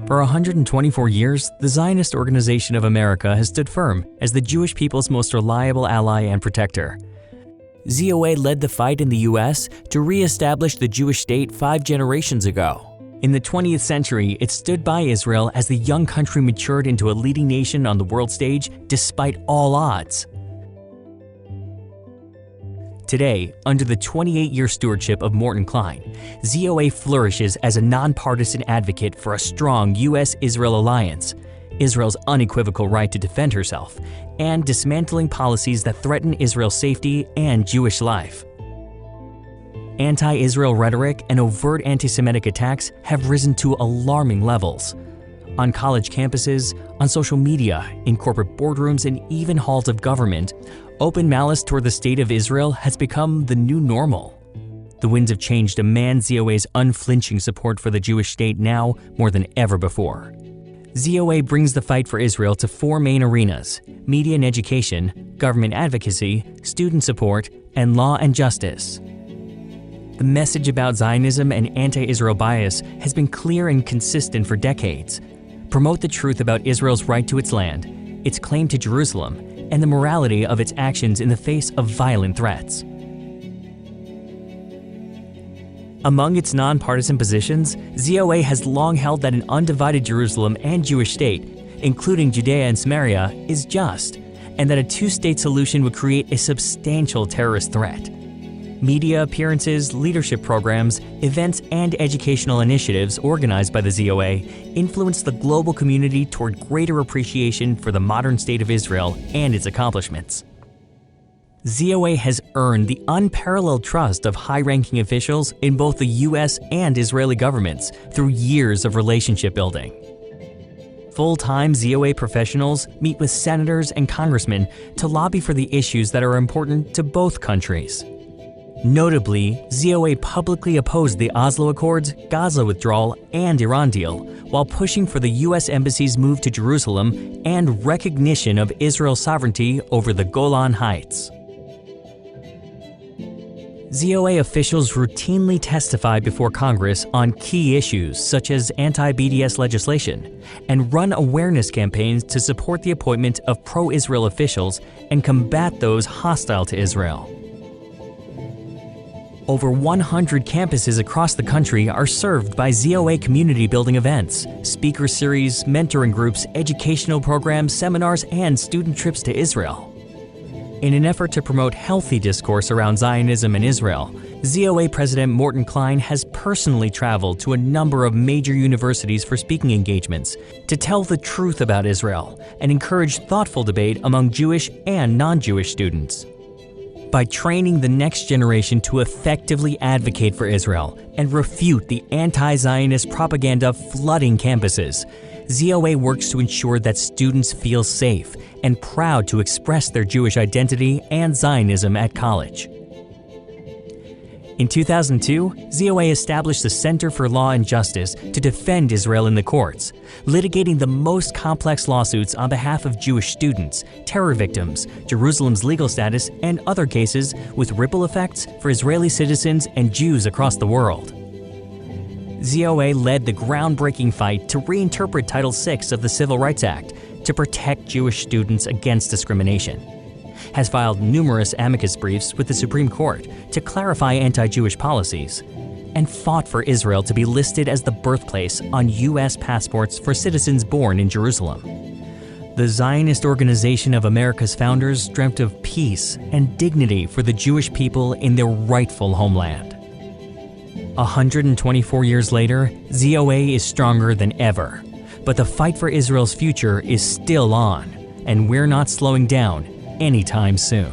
For 124 years, the Zionist Organization of America has stood firm as the Jewish people's most reliable ally and protector. ZOA led the fight in the U.S. to re-establish the Jewish state 5 generations ago. In the 20th century, it stood by Israel as the young country matured into a leading nation on the world stage despite all odds. Today, under the 28-year stewardship of Morton Klein, ZOA flourishes as a nonpartisan advocate for a strong U.S.-Israel alliance, Israel's unequivocal right to defend herself, and dismantling policies that threaten Israel's safety and Jewish life. Anti-Israel rhetoric and overt anti-Semitic attacks have risen to alarming levels. On college campuses, on social media, in corporate boardrooms, and even halls of government, open malice toward the state of Israel has become the new normal. The winds of change demand ZOA's unflinching support for the Jewish state now more than ever before. ZOA brings the fight for Israel to 4 main arenas: media and education, government advocacy, student support, and law and justice. The message about Zionism and anti-Israel bias has been clear and consistent for decades. Promote the truth about Israel's right to its land, its claim to Jerusalem, and the morality of its actions in the face of violent threats. Among its nonpartisan positions, ZOA has long held that an undivided Jerusalem and Jewish state, including Judea and Samaria, is just, and that a 2-state solution would create a substantial terrorist threat. Media appearances, leadership programs, events, and educational initiatives organized by the ZOA influence the global community toward greater appreciation for the modern state of Israel and its accomplishments. ZOA has earned the unparalleled trust of high-ranking officials in both the U.S. and Israeli governments through years of relationship building. Full-time ZOA professionals meet with senators and congressmen to lobby for the issues that are important to both countries. Notably, ZOA publicly opposed the Oslo Accords, Gaza withdrawal, and Iran deal, while pushing for the U.S. Embassy's move to Jerusalem and recognition of Israel's sovereignty over the Golan Heights. ZOA officials routinely testify before Congress on key issues such as anti-BDS legislation and run awareness campaigns to support the appointment of pro-Israel officials and combat those hostile to Israel. Over 100 campuses across the country are served by ZOA community building events, speaker series, mentoring groups, educational programs, seminars, and student trips to Israel. In an effort to promote healthy discourse around Zionism and Israel, ZOA President Morton Klein has personally traveled to a number of major universities for speaking engagements to tell the truth about Israel and encourage thoughtful debate among Jewish and non-Jewish students. By training the next generation to effectively advocate for Israel and refute the anti-Zionist propaganda flooding campuses, ZOA works to ensure that students feel safe and proud to express their Jewish identity and Zionism at college. In 2002, ZOA established the Center for Law and Justice to defend Israel in the courts, litigating the most complex lawsuits on behalf of Jewish students, terror victims, Jerusalem's legal status, and other cases with ripple effects for Israeli citizens and Jews across the world. ZOA led the groundbreaking fight to reinterpret Title VI of the Civil Rights Act to protect Jewish students against discrimination, has filed numerous amicus briefs with the Supreme Court to clarify anti-Jewish policies, and fought for Israel to be listed as the birthplace on U.S. passports for citizens born in Jerusalem. The Zionist Organization of America's founders dreamt of peace and dignity for the Jewish people in their rightful homeland. 124 years later, ZOA is stronger than ever, but the fight for Israel's future is still on, and we're not slowing down anytime soon.